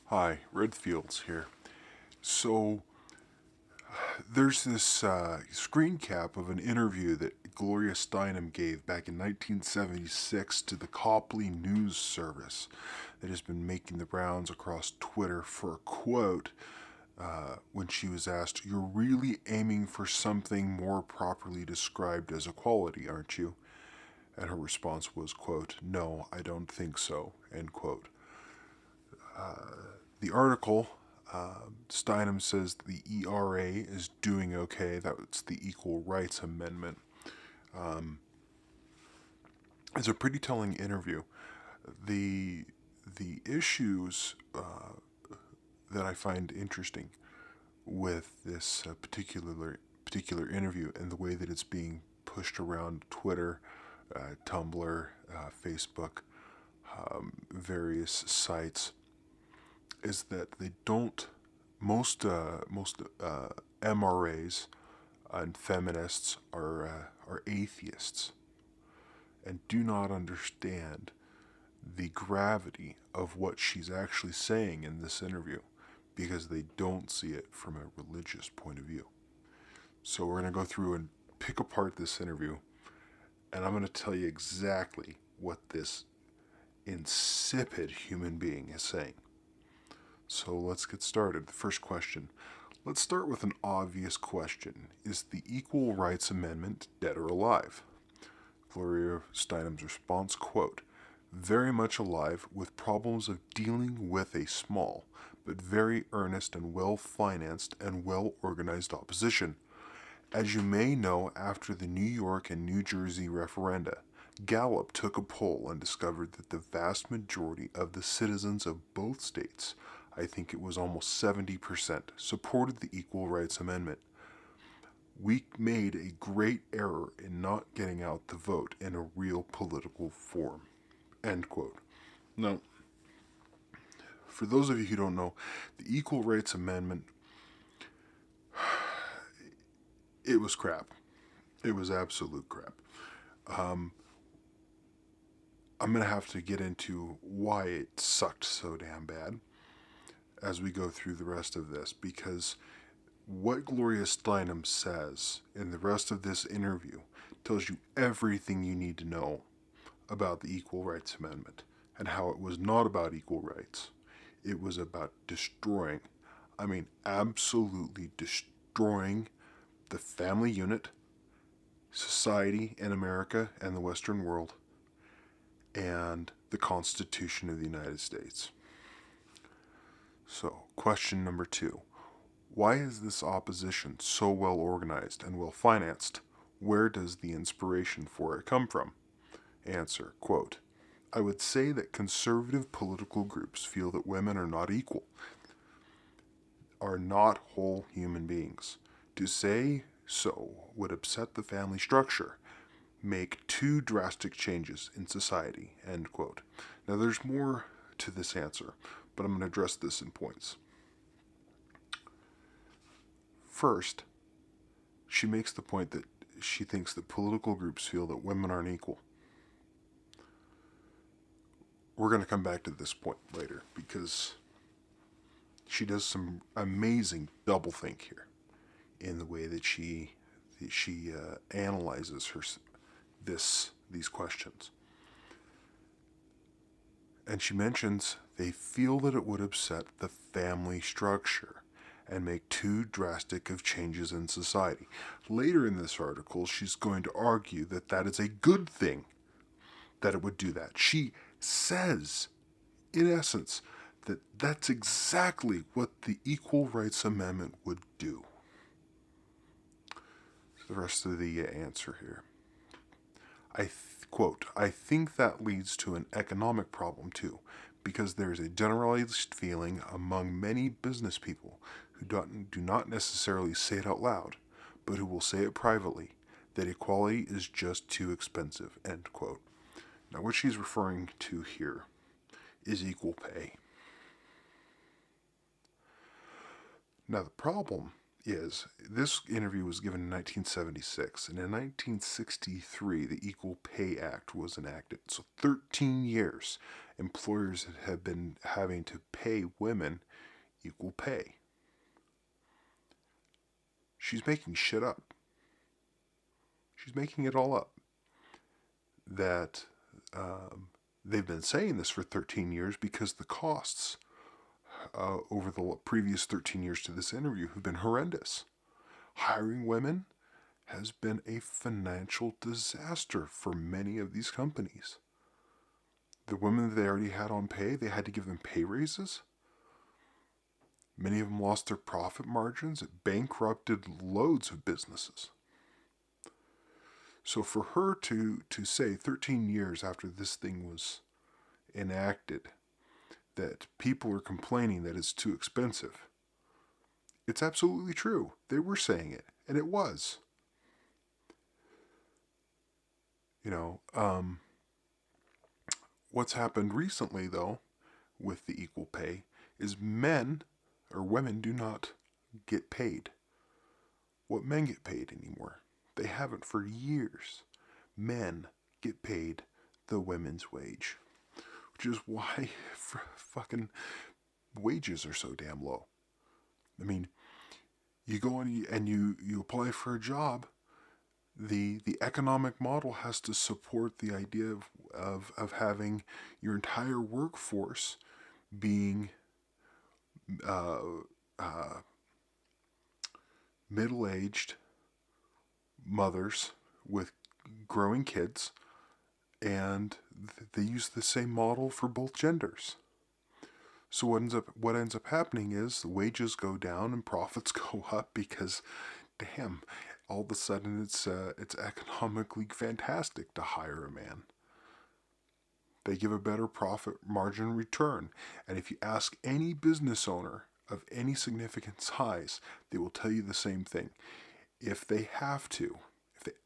Hi, Redfields here. So, there's this screen cap of an interview that Gloria Steinem gave back in 1976 to the Copley News Service that has been making the rounds across Twitter for a quote when she was asked, "You're really aiming for something more properly described as equality, aren't you?" And her response was, quote, "No, I don't think so," end quote. The article, Steinem says the ERA is doing okay. That's the Equal Rights Amendment. It's a pretty telling interview. The the issues that I find interesting with this particular interview and the way that it's being pushed around Twitter, Tumblr, Facebook, various sites is that they don't. Most MRAs and feminists are atheists and do not understand the gravity of what she's actually saying in this interview because they don't see it from a religious point of view. So we're going to go through and pick apart this interview, and I'm going to tell you exactly what this insipid human being is saying. So let's get started. The first question. Let's start with an obvious question. Is the Equal Rights Amendment dead or alive? Gloria Steinem's response, quote, "Very much alive with problems of dealing with a small, but very earnest and well-financed and well-organized opposition. As you may know, after the New York and New Jersey referenda, Gallup took a poll and discovered that the vast majority of the citizens of both states, I think it was almost 70%, supported the Equal Rights Amendment. We made a great error in not getting out the vote in a real political form." End quote. Now, for those of you who don't know, the Equal Rights Amendment, it was crap. It was absolute crap. I'm going to have to get into why it sucked so damn bad as we go through the rest of this, because what Gloria Steinem says in the rest of this interview tells you everything you need to know about the Equal Rights Amendment and how it was not about equal rights. It was about destroying, I mean, absolutely destroying the family unit, society in America and the Western world, and the Constitution of the United States. So, question number 2. Why is this opposition so well organized and well financed? Where does the inspiration for it come from? Answer, quote, "I would say that conservative political groups feel that women are not equal, are not whole human beings. To say so would upset the family structure, make too drastic changes in society," end quote. Now there's more to this answer, but I'm going to address this in points. First, she makes the point that she thinks that political groups feel that women aren't equal. We're going to come back to this point later because she does some amazing doublethink here in the way that she analyzes these questions. And she mentions they feel that it would upset the family structure and make too drastic of changes in society. Later in this article, she's going to argue that that is a good thing that it would do that. She says, in essence, that that's exactly what the Equal Rights Amendment would do. The rest of the answer here. Quote, "I think that leads to an economic problem too, because there is a generalized feeling among many business people who do not necessarily say it out loud, but who will say it privately, that equality is just too expensive," end quote. Now what she's referring to here is equal pay. Now the problem is this interview was given in 1976, and in 1963 the Equal Pay Act was enacted. So 13 years employers have been having to pay women equal pay. She's making shit up. She's making it all up. That they've been saying this for 13 years because the costs over the previous 13 years to this interview have been horrendous. Hiring women has been a financial disaster for many of these companies. The women that they already had on pay, they had to give them pay raises. Many of them lost their profit margins. It bankrupted loads of businesses. So for her to say 13 years after this thing was enacted that people are complaining that it's too expensive, it's absolutely true. They were saying it, and it was. What's happened recently, though, with the equal pay is men or women do not get paid what men get paid anymore. They haven't for years. Men get paid the women's wage, which is why fucking wages are so damn low. I mean, you go and you apply for a job. The economic model has to support the idea of having your entire workforce being middle-aged mothers with growing kids, and they use the same model for both genders. So what ends up happening is the wages go down and profits go up because, damn, all of a sudden it's economically fantastic to hire a man. They give a better profit margin return. And if you ask any business owner of any significant size, they will tell you the same thing. If they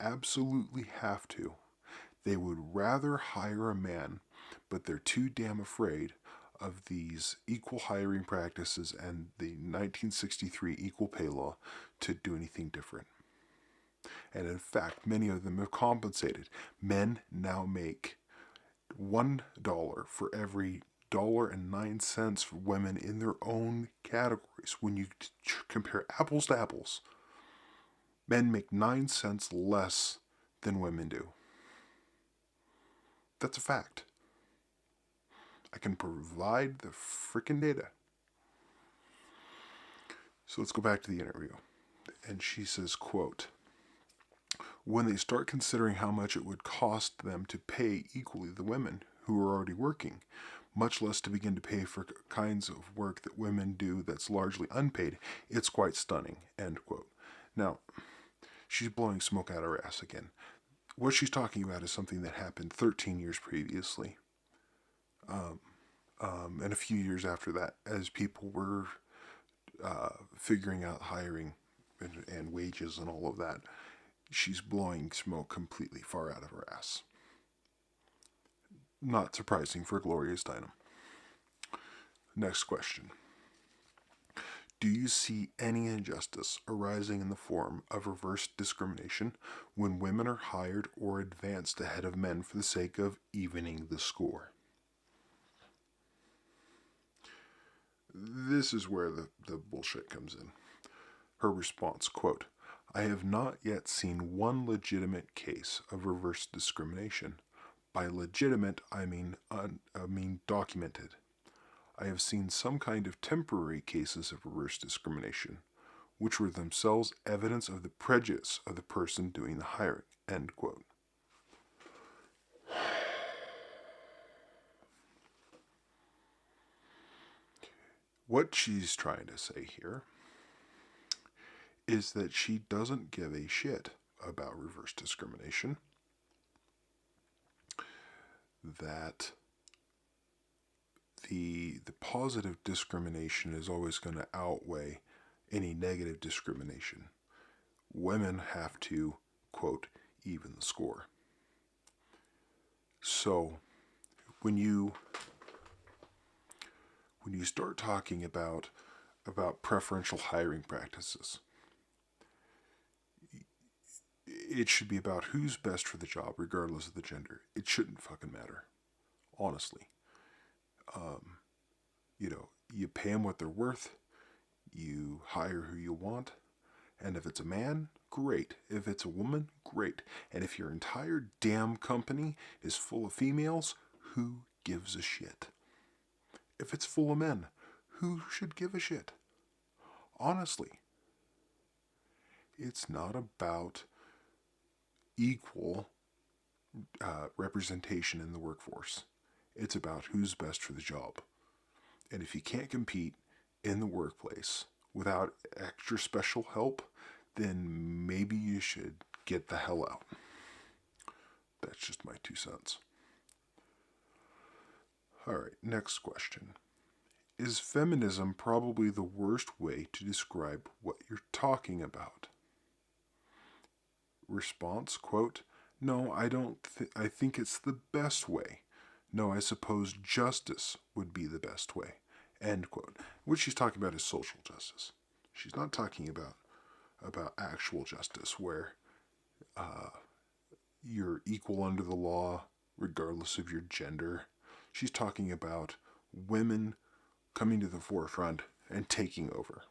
absolutely have to, they would rather hire a man, but they're too damn afraid of these equal hiring practices and the 1963 equal pay law to do anything different. And in fact, many of them have compensated. Men now make $1 for every $1.09 for women in their own categories. When you compare apples to apples, men make 9 cents less than women do. That's a fact. I can provide the freaking data. So let's go back to the interview. And she says, quote, "When they start considering how much it would cost them to pay equally the women who are already working, much less to begin to pay for kinds of work that women do that's largely unpaid, it's quite stunning," end quote. Now, she's blowing smoke out her ass again. What she's talking about is something that happened 13 years previously. And a few years after that, as people were figuring out hiring and wages and all of that, she's blowing smoke completely far out of her ass. Not surprising for Gloria Steinem. Next question. Do you see any injustice arising in the form of reverse discrimination when women are hired or advanced ahead of men for the sake of evening the score? This is where the bullshit comes in. Her response, quote, "I have not yet seen one legitimate case of reverse discrimination. By legitimate, I mean documented. I have seen some kind of temporary cases of reverse discrimination, which were themselves evidence of the prejudice of the person doing the hiring," end quote. What she's trying to say here is that she doesn't give a shit about reverse discrimination, that the positive discrimination is always going to outweigh any negative discrimination. Women have to, quote, even the score. So when you start talking about preferential hiring practices, it should be about who's best for the job, regardless of the gender. It shouldn't fucking matter, honestly. You know, you pay them what they're worth, you hire who you want, and if it's a man, great. If it's a woman, great. And if your entire damn company is full of females, who gives a shit? If it's full of men, who should give a shit? Honestly, it's not about equal representation in the workforce. It's about who's best for the job. And if you can't compete in the workplace without extra special help, then maybe you should get the hell out. That's just my 2 cents. Alright, next question. Is feminism probably the worst way to describe what you're talking about? Response, quote, no, I don't. I think it's the best way. No, I suppose justice would be the best way. End quote. What she's talking about is social justice. She's not talking about actual justice, where you're equal under the law regardless of your gender. She's talking about women coming to the forefront and taking over.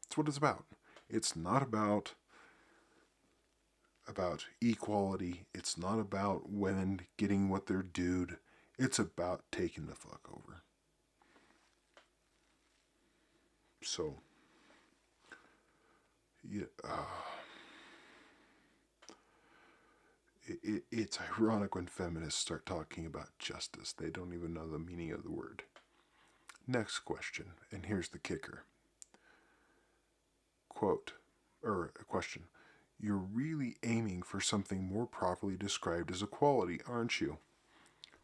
That's what it's about. It's not about equality. It's not about women getting what they're due. It's about taking the fuck over. So, yeah, it's ironic when feminists start talking about justice. They don't even know the meaning of the word. Next question, and here's the kicker. Quote, or a question. You're really aiming for something more properly described as equality, aren't you?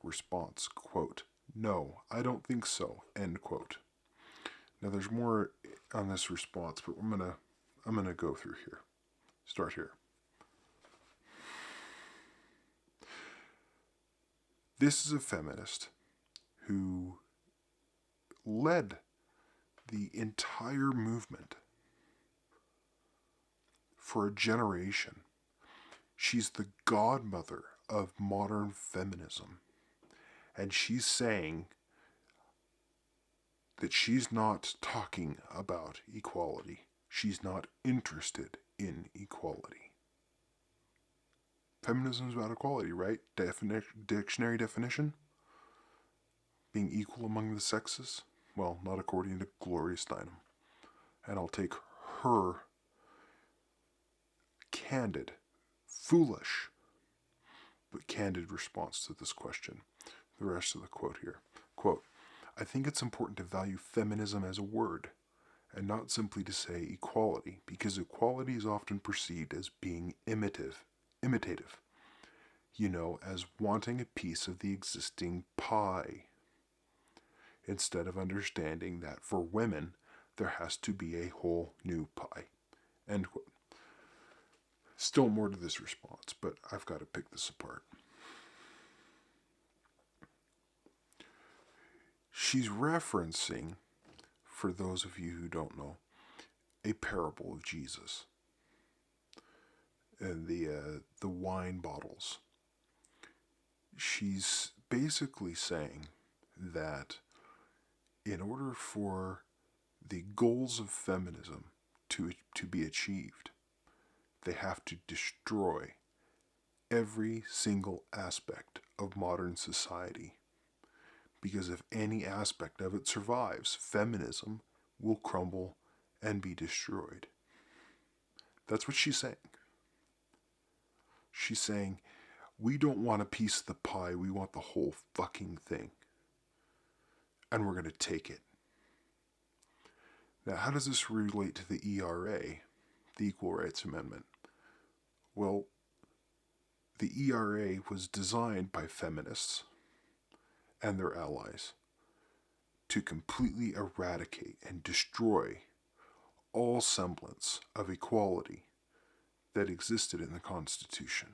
Response, quote, no, I don't think so, end quote. Now there's more on this response, but I'm gonna go through here. Start here. This is a feminist who led the entire movement for a generation. She's the godmother of modern feminism. And she's saying that she's not talking about equality. She's not interested in equality. Feminism is about equality, right? Dictionary definition? Being equal among the sexes? Well, not according to Gloria Steinem. And I'll take her candid, foolish, but candid response to this question. The rest of the quote here. Quote, I think it's important to value feminism as a word, and not simply to say equality, because equality is often perceived as being imitative. You know, as wanting a piece of the existing pie. Instead of understanding that for women, there has to be a whole new pie. End quote. Still more to this response, but I've got to pick this apart. She's referencing, for those of you who don't know, a parable of Jesus and the wine bottles. She's basically saying that in order for the goals of feminism to be achieved, they have to destroy every single aspect of modern society. Because if any aspect of it survives, feminism will crumble and be destroyed. That's what she's saying. She's saying, we don't want a piece of the pie, we want the whole fucking thing. And we're going to take it. Now, how does this relate to the ERA, the Equal Rights Amendment? Well, the ERA was designed by feminists and their allies to completely eradicate and destroy all semblance of equality that existed in the Constitution.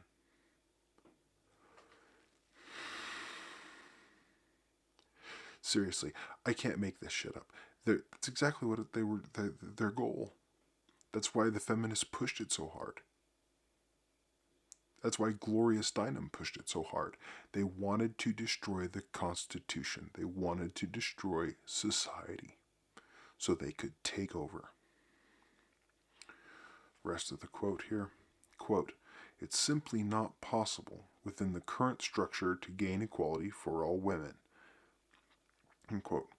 Seriously, I can't make this shit up. That's exactly what they were. Their goal. That's why the feminists pushed it so hard. That's why Gloria Steinem pushed it so hard. They wanted to destroy the Constitution. They wanted to destroy society so they could take over. Rest of the quote here. Quote, "It's simply not possible within the current structure to gain equality for all women." Unquote.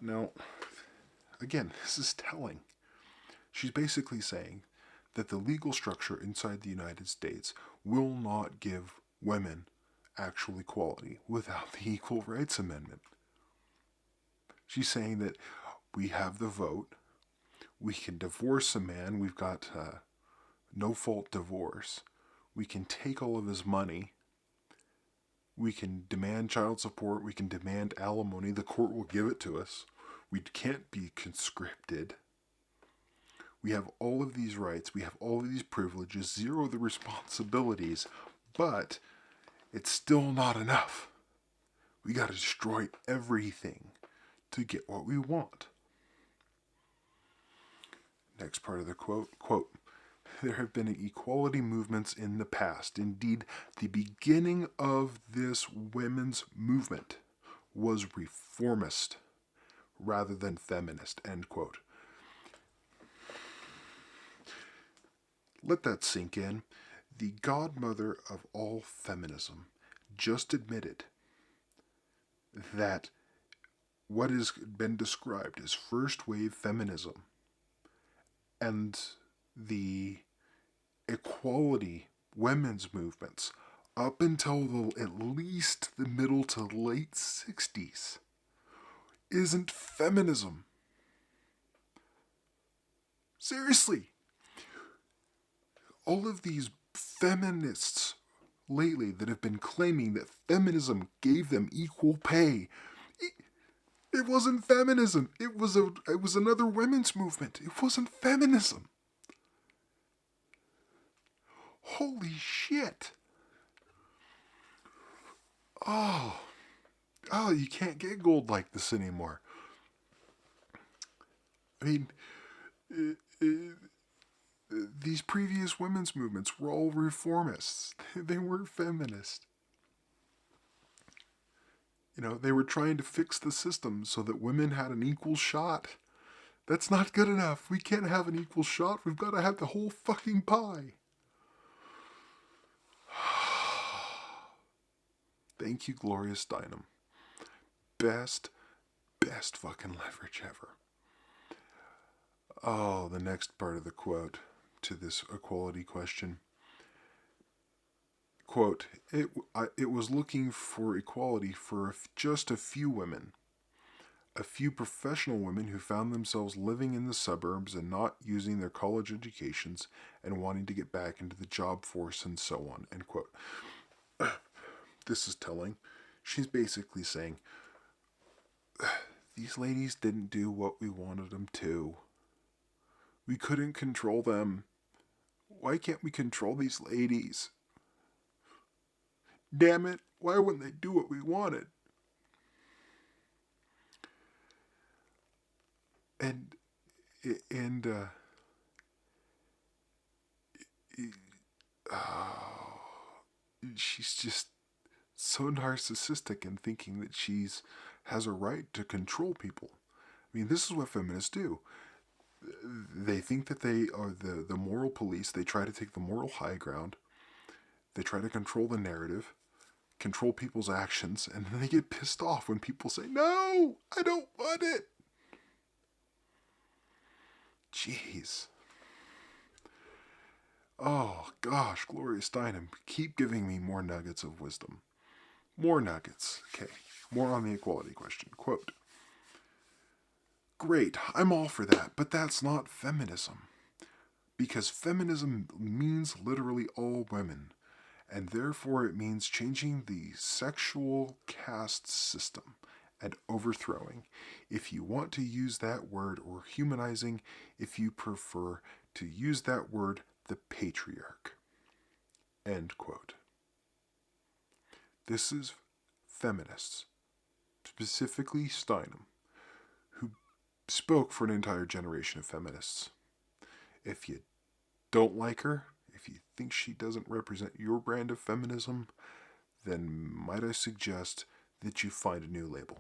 Now, again, this is telling. She's basically saying that the legal structure inside the United States will not give women actual equality without the Equal Rights Amendment. She's saying that we have the vote, we can divorce a man, we've got no-fault divorce, we can take all of his money, we can demand child support, we can demand alimony, the court will give it to us, we can't be conscripted. We have all of these rights, we have all of these privileges, zero of the responsibilities, but it's still not enough. We got to destroy everything to get what we want. Next part of the quote, quote, "There have been equality movements in the past. Indeed, the beginning of this women's movement was reformist rather than feminist," end quote. Let that sink in. The godmother of all feminism just admitted that what has been described as first wave feminism and the equality women's movements up until at least the middle to late 60s isn't feminism. Seriously. All of these feminists lately that have been claiming that feminism gave them equal pay, it wasn't feminism. It was another women's movement. It wasn't feminism. Holy shit. Oh, you can't get gold like this anymore. I mean, these previous women's movements were all reformists. They weren't feminists. You know, they were trying to fix the system so that women had an equal shot. That's not good enough. We can't have an equal shot. We've got to have the whole fucking pie. Thank you, Gloria Steinem. Best fucking leverage ever. Oh, the next part of the quote to this equality question. Quote, it was looking for equality for just a few women. A few professional women who found themselves living in the suburbs and not using their college educations and wanting to get back into the job force and so on, end quote. This is telling. She's basically saying, these ladies didn't do what we wanted them to. We couldn't control them. Why can't we control these ladies? Damn it, why wouldn't they do what we wanted? And she's just so narcissistic in thinking that has a right to control people. I mean, this is what feminists do. They think that they are the moral police. They try to take the moral high ground. They try to control the narrative, control people's actions, and then they get pissed off when people say, "No, I don't want it." Jeez. Oh, gosh, Gloria Steinem, keep giving me more nuggets of wisdom. More nuggets. Okay, more on the equality question. Quote, "Great, I'm all for that, but that's not feminism. Because feminism means literally all women, and therefore it means changing the sexual caste system and overthrowing, if you want to use that word, or humanizing, if you prefer to use that word, the patriarch." End quote. This is feminists, specifically Steinem, who spoke for an entire generation of feminists. If you don't like her, if if you think she doesn't represent your brand of feminism, then might I suggest that you find a new label.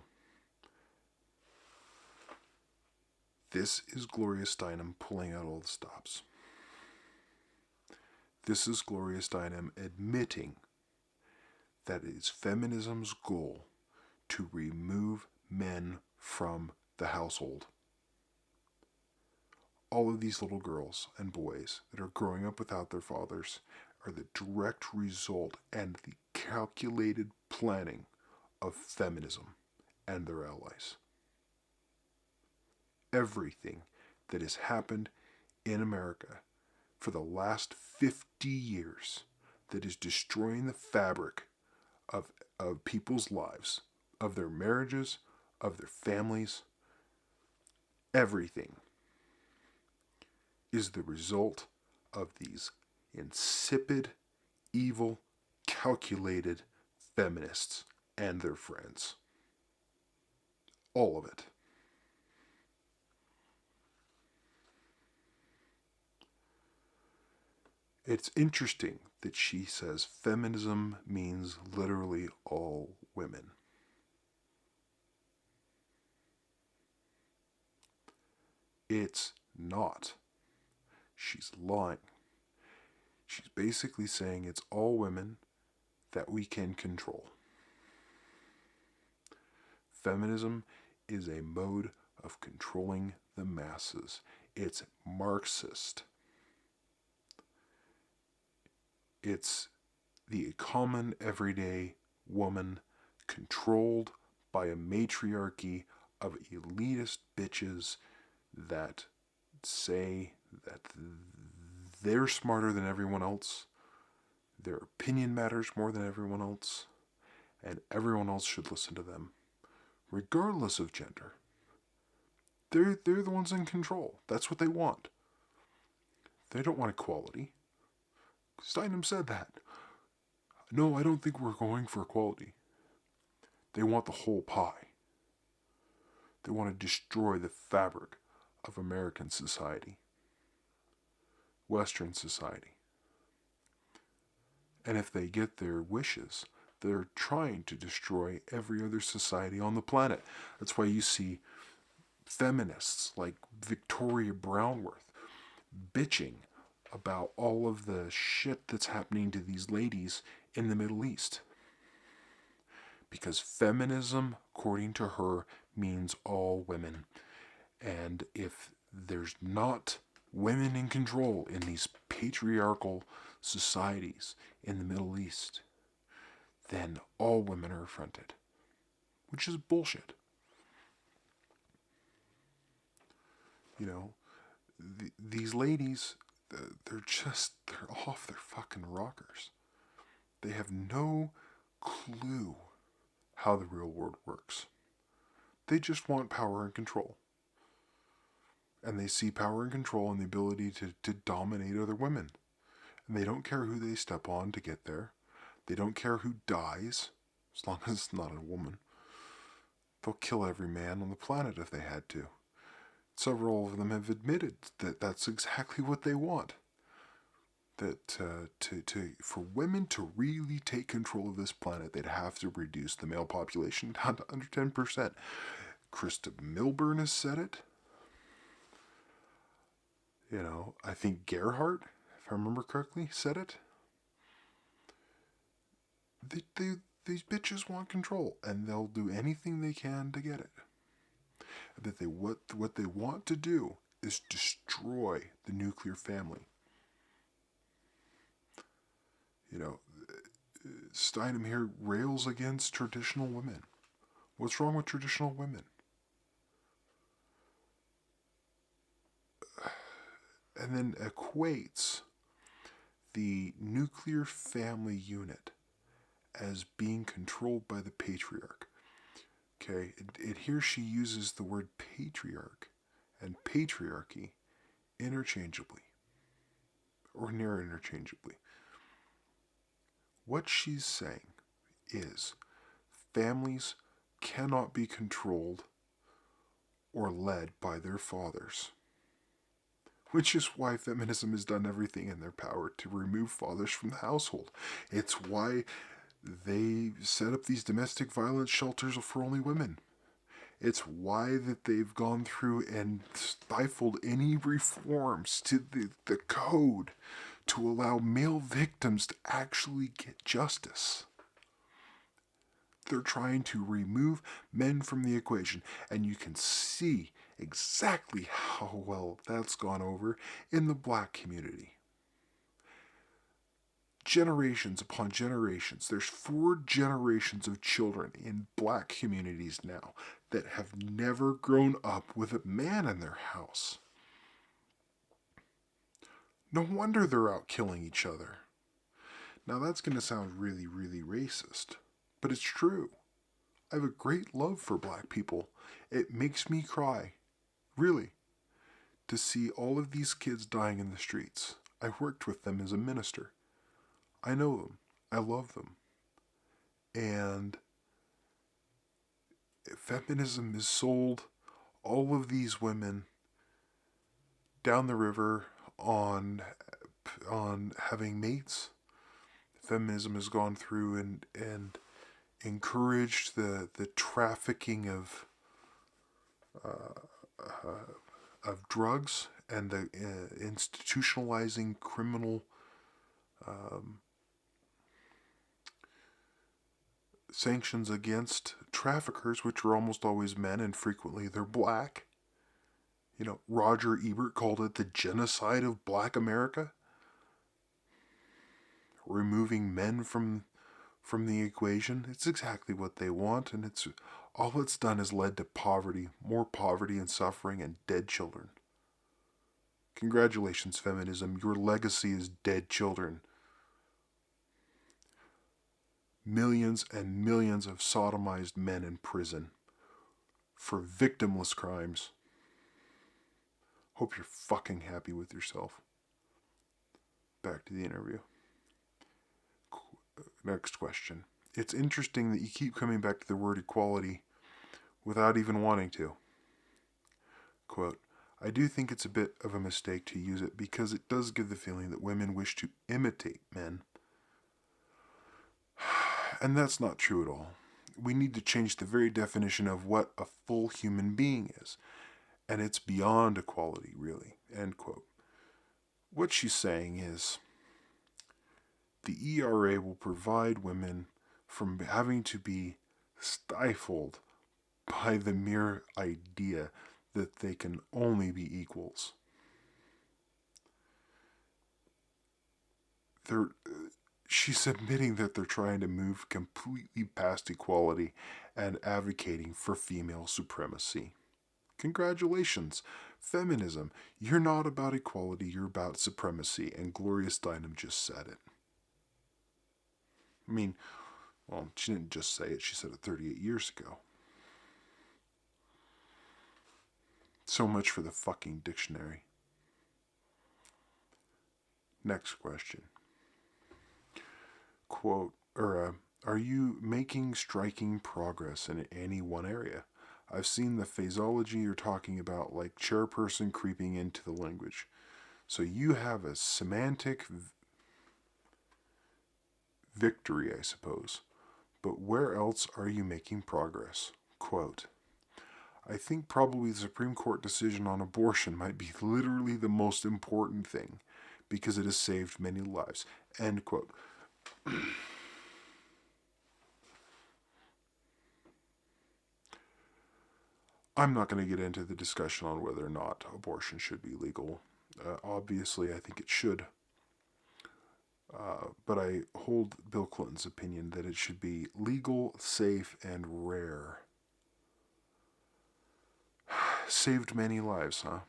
This is Gloria Steinem pulling out all the stops. This is Gloria Steinem admitting that it is feminism's goal to remove men from the household. All of these little girls and boys that are growing up without their fathers are the direct result and the calculated planning of feminism and their allies. Everything that has happened in America for the last 50 years that is destroying the fabric of people's lives, of their marriages, of their families, everything is the result of these insipid, evil, calculated feminists and their friends. All of it. It's interesting that she says feminism means literally all women. It's not. She's lying. She's basically saying it's all women that we can control. Feminism is a mode of controlling the masses. It's Marxist. It's the common everyday woman controlled by a matriarchy of elitist bitches that say that they're smarter than everyone else, their opinion matters more than everyone else, and everyone else should listen to them, regardless of gender. They're the ones in control. That's what they want. They don't want equality. Steinem said that. No, I don't think we're going for equality. They want the whole pie. They want to destroy the fabric of American society, Western society. And if they get their wishes, they're trying to destroy every other society on the planet. That's why you see feminists like Victoria Brownworth bitching about all of the shit that's happening to these ladies in the Middle East. Because feminism, according to her, means all women. And if there's not women in control in these patriarchal societies in the Middle East, then all women are affronted. Which is bullshit. You know, these ladies, they're off their fucking rockers. They have no clue how the real world works. They just want power and control. And they see power and control and the ability to dominate other women. And they don't care who they step on to get there. They don't care who dies, as long as it's not a woman. They'll kill every man on the planet if they had to. Several of them have admitted that that's exactly what they want. That for women to really take control of this planet, they'd have to reduce the male population down to under 10%. Krista Milburn has said it. You know, I think Gerhardt, if I remember correctly, said it. These bitches want control, and they'll do anything they can to get it. That what they want to do is destroy the nuclear family. You know, Steinem here rails against traditional women. What's wrong with traditional women? And then equates the nuclear family unit as being controlled by the patriarch. Okay, here she uses the word patriarch and patriarchy interchangeably, or near interchangeably. What she's saying is families cannot be controlled or led by their fathers, which is why feminism has done everything in their power to remove fathers from the household. It's why they set up these domestic violence shelters for only women. It's why that they've gone through and stifled any reforms to the code to allow male victims to actually get justice. They're trying to remove men from the equation, and you can see exactly how well that's gone over in the black community. Generations upon generations, there's 4 generations of children in black communities now that have never grown up with a man in their house. No wonder they're out killing each other. Now that's going to sound really, really racist, but it's true. I have a great love for black people. It makes me cry, really, to see all of these kids dying in the streets. I worked with them as a minister. I know them. I love them. And feminism has sold all of these women down the river on having mates. Feminism has gone through and encouraged the trafficking of drugs and the institutionalizing criminal sanctions against traffickers, which are almost always men and frequently they're black. You know, Roger Ebert called it the genocide of black America. Removing men from the equation. It's exactly what they want, and it's all it's done is led to poverty, more poverty and suffering, and dead children. Congratulations, feminism. Your legacy is dead children. Millions and millions of sodomized men in prison for victimless crimes. Hope you're fucking happy with yourself. Back to the interview. Next question. It's interesting that you keep coming back to the word equality without even wanting to. Quote, I do think it's a bit of a mistake to use it because it does give the feeling that women wish to imitate men. And that's not true at all. We need to change the very definition of what a full human being is. And it's beyond equality, really. End quote. What she's saying is, the ERA will provide women from having to be stifled by the mere idea that they can only be equals. She's admitting that they're trying to move completely past equality and advocating for female supremacy. Congratulations, feminism. You're not about equality, you're about supremacy, and Gloria Steinem just said it. I mean, well, she didn't just say it, she said it 38 years ago. So much for the fucking dictionary. Next question. Quote, are you making striking progress in any one area? I've seen the phraseology you're talking about, like chairperson creeping into the language. So you have a semantic victory, I suppose. But where else are you making progress? Quote, I think probably the Supreme Court decision on abortion might be literally the most important thing because it has saved many lives. End quote. I'm not going to get into the discussion on whether or not abortion should be legal. Obviously, I think it should. But I hold Bill Clinton's opinion that it should be legal, safe, and rare. Saved many lives, huh?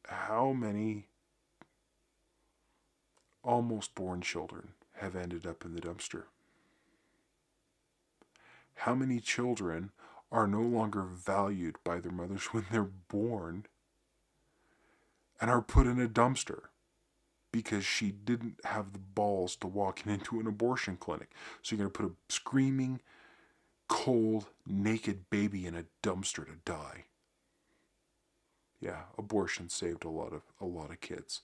How many almost born children have ended up in the dumpster? How many children are no longer valued by their mothers when they're born and are put in a dumpster because she didn't have the balls to walk into an abortion clinic? So you're going to put a screaming, cold, naked baby in a dumpster to die. Yeah, abortion saved a lot of kids.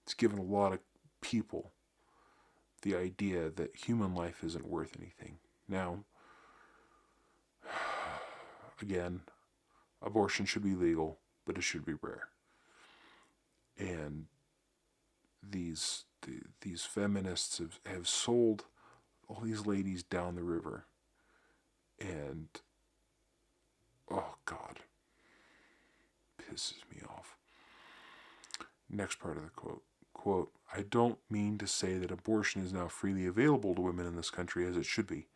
It's given a lot of people the idea that human life isn't worth anything. Now, again, abortion should be legal, but it should be rare. And these feminists have sold all these ladies down the river, and oh God, pisses me off. Next part of the quote, I don't mean to say that abortion is now freely available to women in this country as it should be.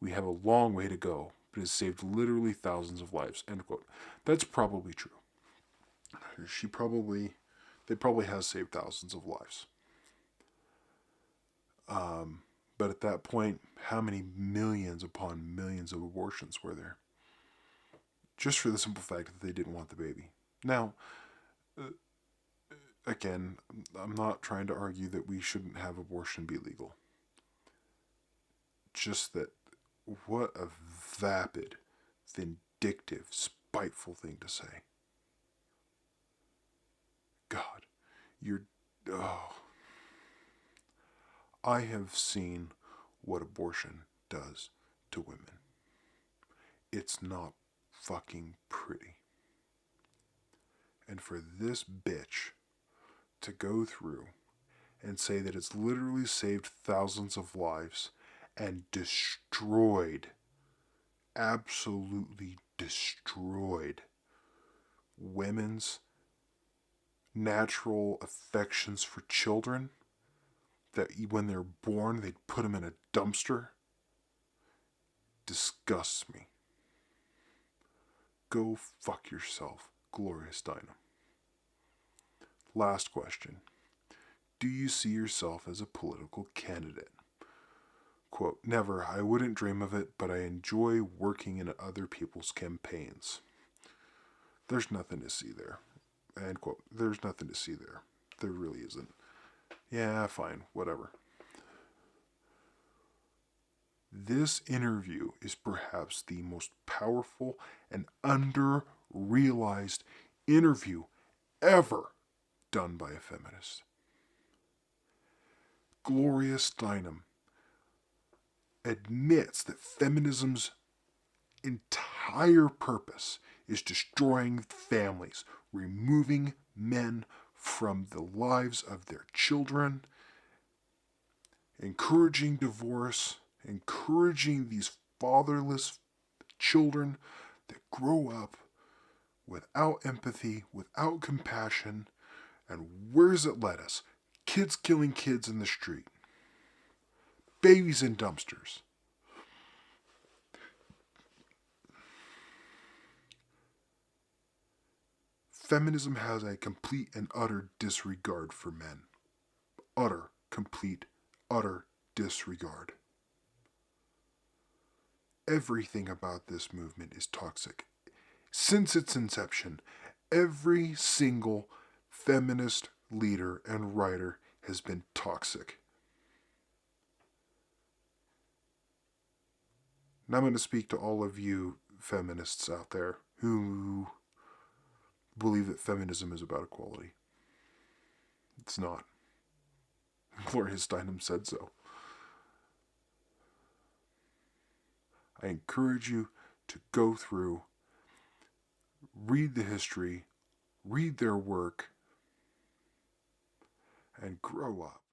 We have a long way to go, but it has saved literally thousands of lives. End quote. That's probably true. They probably has saved thousands of lives. But at that point, how many millions upon millions of abortions were there? Just for the simple fact that they didn't want the baby. Now, again, I'm not trying to argue that we shouldn't have abortion be legal. Just that, what a vapid, vindictive, spiteful thing to say. God, you're. Oh. I have seen what abortion does to women. It's not fucking pretty. And for this bitch to go through and say that it's literally saved thousands of lives and destroyed, absolutely destroyed, women's natural affections for children, that when they're born, they'd put them in a dumpster, disgusts me. Go fuck yourself, Gloria Steinem. Last question. Do you see yourself as a political candidate? Quote, never. I wouldn't dream of it, but I enjoy working in other people's campaigns. There's nothing to see there. End quote. There's nothing to see there. There really isn't. Yeah, fine, whatever. This interview is perhaps the most powerful and under-realized interview ever done by a feminist. Gloria Steinem admits that feminism's entire purpose is destroying families, removing men from the lives of their children, encouraging divorce, encouraging these fatherless children that grow up without empathy, without compassion. And where's it led us? Kids killing kids in the street, babies in dumpsters. Feminism has a complete and utter disregard for men. Utter, complete, utter disregard. Everything about this movement is toxic. Since its inception, every single feminist leader and writer has been toxic. Now I'm going to speak to all of you feminists out there who believe that feminism is about equality. It's not. Gloria Steinem said so. I encourage you to go through, read the history, read their work, and grow up.